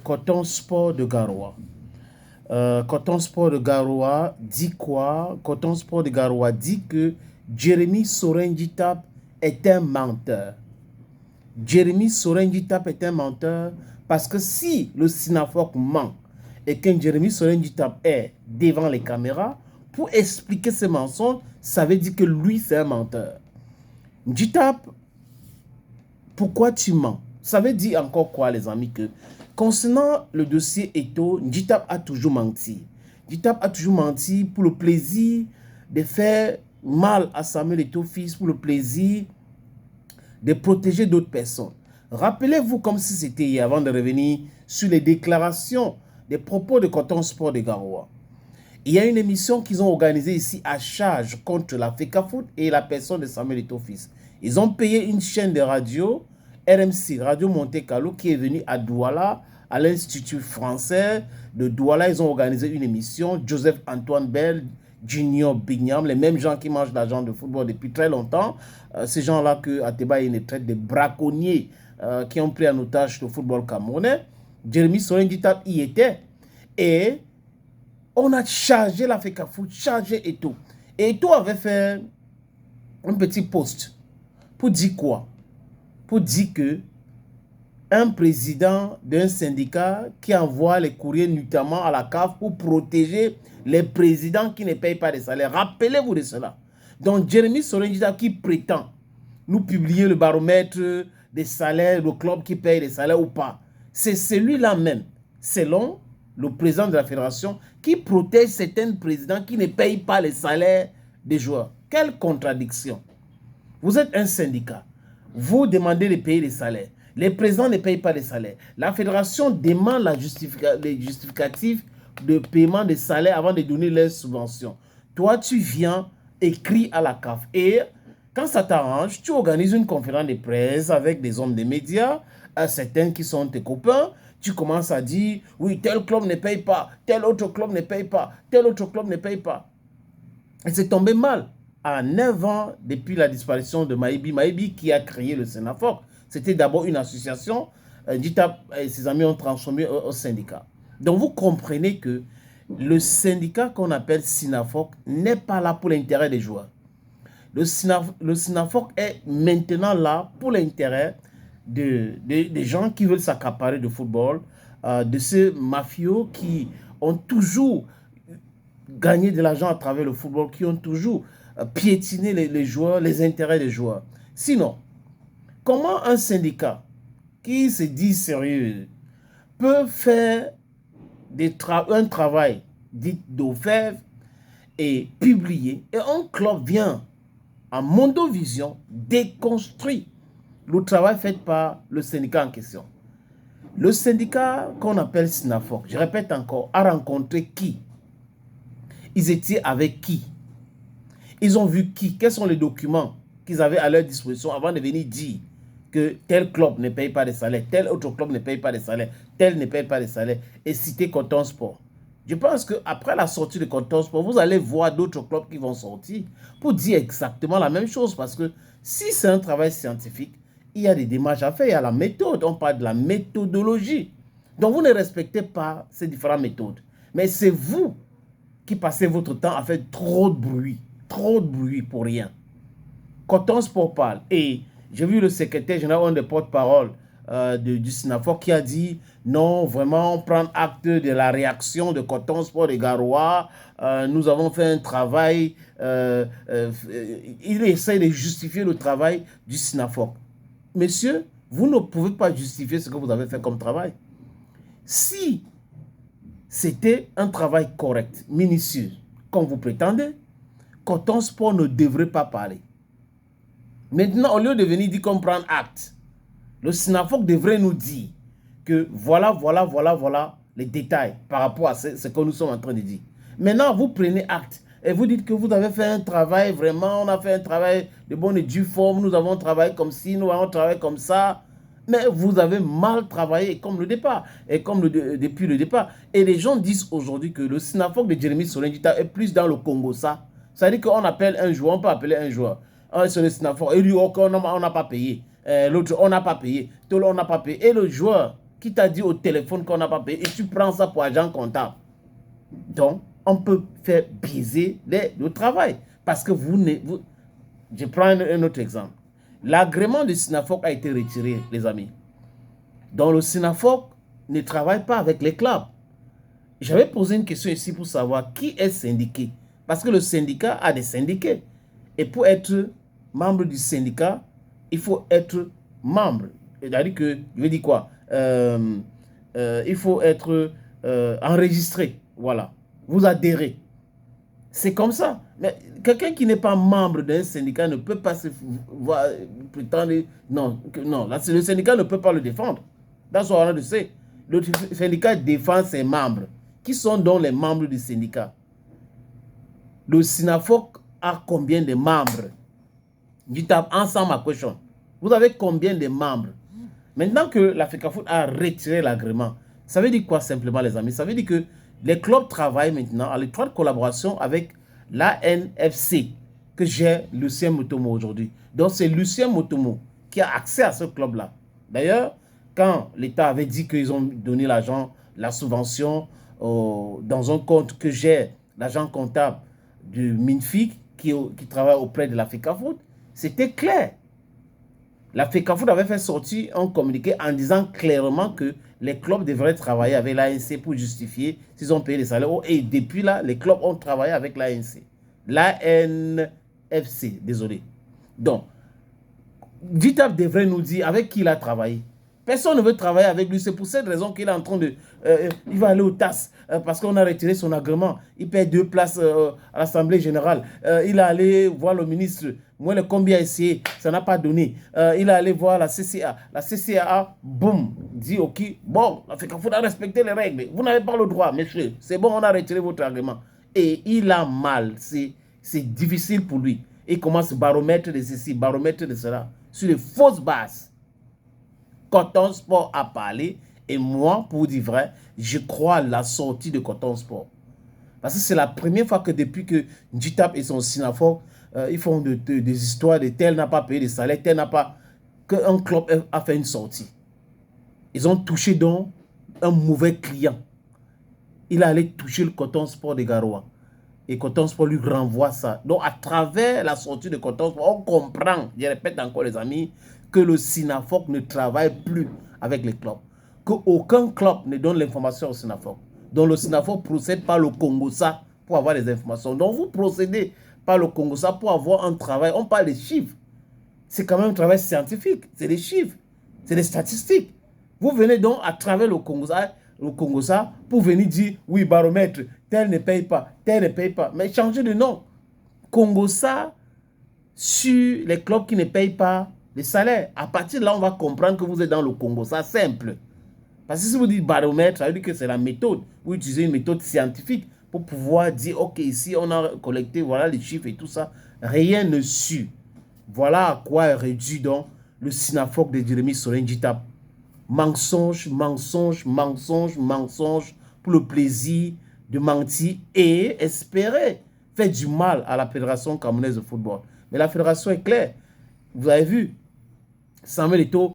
Coton Sport de Garoua. Coton Sport de Garoua dit quoi? Coton Sport de Garoua dit que Jérémy Sorin-Djitap est un menteur. Jérémy Sorin-Djitap est un menteur parce que si le SYNAFOC ment et que Jérémy Sorin-Djitap est devant les caméras, pour expliquer ce mensonge, ça veut dire que lui, c'est un menteur. Djitap, pourquoi tu mens? Ça veut dire encore quoi, les amis, que concernant le dossier Eto'o, Djitap a toujours menti. Djitap a toujours menti pour le plaisir de faire mal à Samuel Eto'o fils, pour le plaisir de protéger d'autres personnes. Rappelez-vous comme si c'était hier, avant de revenir sur les déclarations, des propos de Coton Sport de Garoua. Il y a une émission qu'ils ont organisée ici à charge contre la FECAFOOT et la personne de Samuel Eto'o fils. Ils ont payé une chaîne de radio, RMC, Radio Monte Carlo, qui est venue à Douala, à l'Institut français de Douala. Ils ont organisé une émission, Joseph Antoine Bell, Junior Bignam, les mêmes gens qui mangent l'argent de football depuis très longtemps. Ces gens-là que Ateba traite de braconniers qui ont pris en otage le football camerounais. Jérémy Sorin-Djitap y était. Et on a chargé la FECAFOOT, chargé Eto'o. Et Eto'o avait fait un petit post pour dire quoi? Pour dire que un président d'un syndicat qui envoie les courriers notamment à la CAF pour protéger les présidents qui ne payent pas de salaire. Rappelez-vous de cela. Donc, Jérémy Sorin-Djitap qui prétend nous publier le baromètre des salaires, le club qui paye les salaires ou pas. C'est celui-là même, selon le président de la fédération, qui protège certains présidents qui ne payent pas les salaires des joueurs. Quelle contradiction! Vous êtes un syndicat. Vous demandez de payer les salaires. Les présidents ne payent pas les salaires. La fédération demande les justificatifs de paiement des salaires avant de donner leurs subventions. Toi, tu viens, écris à la CAF. Et quand ça t'arrange, tu organises une conférence de presse avec des hommes des médias, certains qui sont tes copains. Tu commences à dire, oui, tel club ne paye pas, tel autre club ne paye pas, tel autre club ne paye pas. Et c'est tombé mal. À 9 ans, depuis la disparition de Maïbi qui a créé le SYNAFOC, c'était d'abord une association. Djitap et ses amis ont transformé au syndicat. Donc vous comprenez que le syndicat qu'on appelle SYNAFOC n'est pas là pour l'intérêt des joueurs. Le SYNAFOC est maintenant là pour l'intérêt des gens qui veulent s'accaparer de football, de ces mafieux qui ont toujours gagné de l'argent à travers le football, qui ont toujours piétiné les joueurs, les intérêts des joueurs. Sinon, comment un syndicat qui se dit sérieux peut faire un travail dit d'orfèvre et publier, et un club vient en mondovision déconstruit le travail fait par le syndicat en question. Le syndicat qu'on appelle SYNAFOC, je répète encore, a rencontré qui? Ils étaient avec qui? Ils ont vu qui? Quels sont les documents qu'ils avaient à leur disposition avant de venir dire que tel club ne paye pas de salaire, tel autre club ne paye pas de salaire, tel ne paye pas de salaire, et citer Coton Sport. Je pense qu'après la sortie de Coton Sport, vous allez voir d'autres clubs qui vont sortir pour dire exactement la même chose, parce que si c'est un travail scientifique, il y a des démarches à faire, il y a la méthode, on parle de la méthodologie. Donc vous ne respectez pas ces différentes méthodes, mais c'est vous qui passez votre temps à faire trop de bruit pour rien. Coton Sport parle, et j'ai vu le secrétaire général, un des porte-parole du SYNAFOC, qui a dit non, vraiment, prendre acte de la réaction de Coton Sport de Garoua. Nous avons fait un travail. Il essaie de justifier le travail du SYNAFOC. Monsieur, vous ne pouvez pas justifier ce que vous avez fait comme travail. Si c'était un travail correct, minutieux, comme vous prétendez, Coton Sport ne devrait pas parler. Maintenant, au lieu de venir dire qu'on prend acte, le SYNAFOC devrait nous dire que voilà les détails par rapport à ce que nous sommes en train de dire. Maintenant, vous prenez acte et vous dites que vous avez fait un travail, vraiment, on a fait un travail de bonne et due forme, nous avons travaillé comme ci, nous avons travaillé comme ça, mais vous avez mal travaillé comme le départ, et comme depuis le départ. Et les gens disent aujourd'hui que le SYNAFOC de Jérémy Sorin-Djitap est plus dans le Congo, ça. Ça veut dire qu'on appelle un joueur, on peut appeler un joueur. Sur le SYNAFOC, il dit, okay, on n'a pas payé. L'autre, on n'a pas payé. Tout le monde n'a pas payé. Et le joueur qui t'a dit au téléphone qu'on n'a pas payé et tu prends ça pour agent comptable. Donc, on peut faire biaiser le travail. Parce que je prends un autre exemple. L'agrément du SINAFOC a été retiré, les amis. Donc, le SINAFOC ne travaille pas avec les clubs. J'avais posé une question ici pour savoir qui est syndiqué. Parce que le syndicat a des syndiqués. Et pour être membre du syndicat, il faut être membre. C'est-à-dire que, je veux dire quoi? Il faut être enregistré. Voilà. Vous adhérez. C'est comme ça. Mais quelqu'un qui n'est pas membre d'un syndicat ne peut pas se prétendre... Non, non, le syndicat ne peut pas le défendre. Dans ce moment, le syndicat défend ses membres. Qui sont donc les membres du syndicat? Le SINAFOC a combien de membres? Je tape ensemble ma question. Vous avez combien de membres? Maintenant que la FECAFOOT a retiré l'agrément, ça veut dire quoi simplement, les amis? Ça veut dire que les clubs travaillent maintenant à l'étroite collaboration avec l'ANFC que gère Lucien Mutombo aujourd'hui. Donc, c'est Lucien Mutombo qui a accès à ce club-là. D'ailleurs, quand l'État avait dit qu'ils ont donné l'argent, la subvention dans un compte que gère l'agent comptable du MINFIC qui travaille auprès de la FECAFOOT, c'était clair. La FECAFOOT avait fait sortir un communiqué en disant clairement que les clubs devraient travailler avec l'ANC pour justifier s'ils ont payé les salaires. Et depuis là, les clubs ont travaillé avec l'ANC. L'ANFC, désolé. Donc, Ditap devrait nous dire avec qui il a travaillé. Personne ne veut travailler avec lui. C'est pour cette raison qu'il est en train de... il va aller au TAS parce qu'on a retiré son agrément. Il paie 2 places à l'Assemblée générale. Il est allé voir le ministre. Moi, le combien a essayé, ça n'a pas donné. Il est allé voir la CCA. La CCA, boum, dit OK, bon, il faut respecter les règles. Vous n'avez pas le droit, monsieur. C'est bon, on a retiré votre agrément. Et il a mal. C'est difficile pour lui. Il commence à baromètre de ceci, baromètre de cela, sur les fausses bases. Coton Sport a parlé et moi, pour dire vrai, je crois à la sortie de Coton Sport. Parce que c'est la première fois que depuis que Njitap et son SINAFOC, ils font des histoires de tel n'a pas payé de salaire, tel n'a pas... qu'un club a fait une sortie. Ils ont touché donc un mauvais client. Il allait toucher le Coton Sport de Garoua. Et Coton Sport lui renvoie ça. Donc, à travers la sortie de Coton Sport, on comprend, je répète encore les amis, que le SINAFOC ne travaille plus avec les clubs. Qu'aucun club ne donne l'information au SINAFOC. Donc, le SINAFOC procède par le Congossa pour avoir les informations. Donc, vous procédez par le Congossa pour avoir un travail. On parle des chiffres. C'est quand même un travail scientifique. C'est des chiffres. C'est des statistiques. Vous venez donc à travers le Congossa pour venir dire, oui, baromètre, tel ne paye pas, tel ne paye pas. Mais changez de nom. Congossa sur les clubs qui ne payent pas les salaires. À partir de là, on va comprendre que vous êtes dans le Congossa simple. Parce que si vous dites baromètre, ça veut dire que c'est la méthode. Vous utilisez une méthode scientifique pour pouvoir dire, OK, ici, on a collecté, voilà les chiffres et tout ça. Rien ne suit. Voilà à quoi est réduit donc le SINAFOC de Jérémy Sorin-Njitap. Mensonge, mensonge, mensonge, mensonge pour le plaisir de mentir et espérer faire du mal à la Fédération camerounaise de football. Mais la fédération est claire. Vous avez vu, Samuel Eto'o